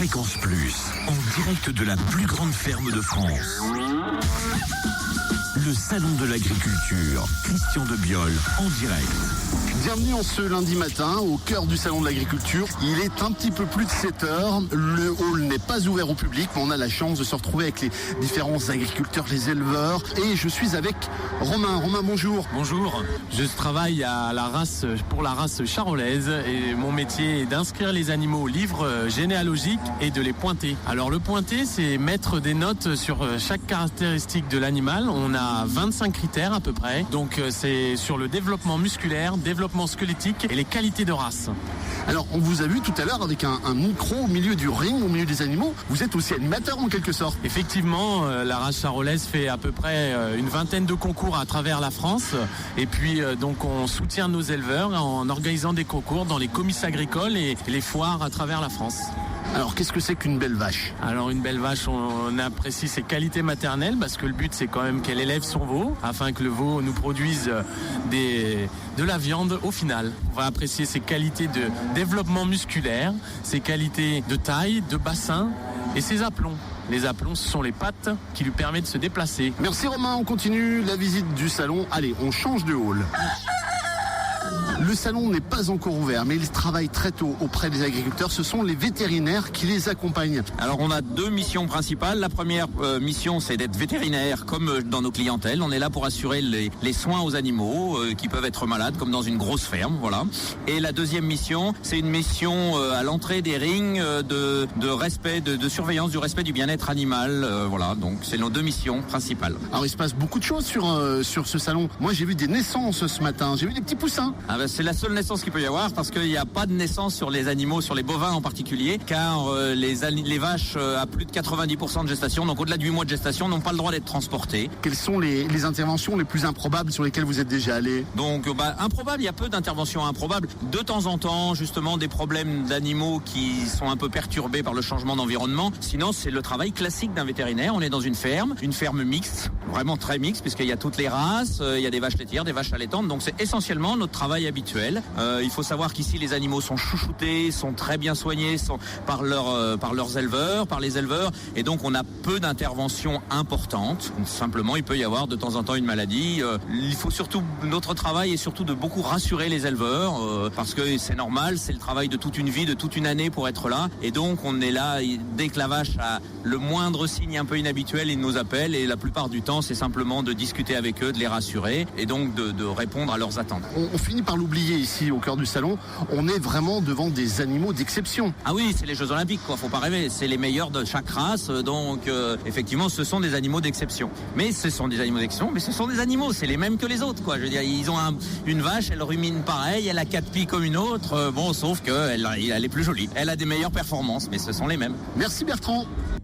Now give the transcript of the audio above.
Fréquence Plus, en direct de la plus grande ferme de France. Le salon de l'agriculture, Christian Debiol, en direct. Bienvenue en ce lundi matin au cœur du salon de l'agriculture. Il est un petit peu plus de 7h. Le hall n'est pas ouvert au public, mais on a la chance de se retrouver avec les différents agriculteurs, les éleveurs. Et je suis avec Romain. Romain, bonjour. Bonjour. Je travaille pour la race charolaise et mon métier est d'inscrire les animaux au livre généalogique et de les pointer. Alors le pointer, c'est mettre des notes sur chaque caractéristique de l'animal. On a 25 critères à peu près. Donc c'est sur le développement musculaire, développement squelettique et les qualités de race. Alors, on vous a vu tout à l'heure avec un micro au milieu du ring, au milieu des animaux. Vous êtes aussi animateur en quelque sorte. Effectivement, la race charolaise fait à peu près une vingtaine de concours à travers la France. Et puis, donc, on soutient nos éleveurs en organisant des concours dans les comices agricoles et les foires à travers la France. Alors, qu'est-ce que c'est qu'une belle vache? Alors, une belle vache, on apprécie ses qualités maternelles parce que le but, c'est quand même qu'elle élève son veau afin que le veau nous produise de la viande au final. On va apprécier ses qualités de développement musculaire, ses qualités de taille, de bassin et ses aplombs. Les aplombs, ce sont les pattes qui lui permettent de se déplacer. Merci Romain, on continue la visite du salon. Allez, on change de hall. Le salon n'est pas encore ouvert, mais il travaille très tôt auprès des agriculteurs. Ce sont les vétérinaires qui les accompagnent. Alors on a deux missions principales. La première mission, c'est d'être vétérinaire comme dans nos clientèles. On est là pour assurer les soins aux animaux qui peuvent être malades comme dans une grosse ferme, voilà. Et la deuxième mission, c'est une mission à l'entrée des rings de respect, de surveillance du respect du bien-être animal. Voilà, donc c'est nos deux missions principales. Alors il se passe beaucoup de choses sur ce salon. Moi j'ai vu des naissances ce matin, j'ai vu des petits poussins. Ah ben, c'est la seule naissance qu'il peut y avoir parce qu'il n'y a pas de naissance sur les animaux, sur les bovins en particulier, car les vaches à plus de 90% de gestation, donc au-delà de 8 mois de gestation, n'ont pas le droit d'être transportées. Quelles sont les interventions les plus improbables sur lesquelles vous êtes déjà allé? Donc improbable, il y a peu d'interventions improbables. De temps en temps, justement, des problèmes d'animaux qui sont un peu perturbés par le changement d'environnement. Sinon, c'est le travail classique d'un vétérinaire. On est dans une ferme mixte, vraiment très mixte, puisqu'il y a toutes les races, il y a des vaches laitières, des vaches allaitantes, donc c'est essentiellement notre travail habituel. Il faut savoir qu'ici les animaux sont chouchoutés, sont très bien soignés par leurs éleveurs, par les éleveurs, et donc on a peu d'interventions importantes. Simplement, il peut y avoir de temps en temps une maladie. Il faut surtout, notre travail est surtout de beaucoup rassurer les éleveurs, parce que c'est normal, c'est le travail de toute une vie, de toute une année pour être là, et donc on est là dès que la vache a le moindre signe un peu inhabituel, ils nous appellent, et la plupart du temps c'est simplement de discuter avec eux, de les rassurer, et donc de répondre à leurs attentes. On finit par l'oublier ici au cœur du salon, on est vraiment devant des animaux d'exception. Ah oui, c'est les Jeux Olympiques, quoi, faut pas rêver, c'est les meilleurs de chaque race, donc effectivement ce sont des animaux d'exception. Mais ce sont des animaux d'exception, mais ce sont des animaux, c'est les mêmes que les autres, quoi. Je veux dire, ils ont une vache, elle rumine pareil, elle a 4 pieds comme une autre, sauf qu'elle est plus jolie. Elle a des meilleures performances, mais ce sont les mêmes. Merci Bertrand.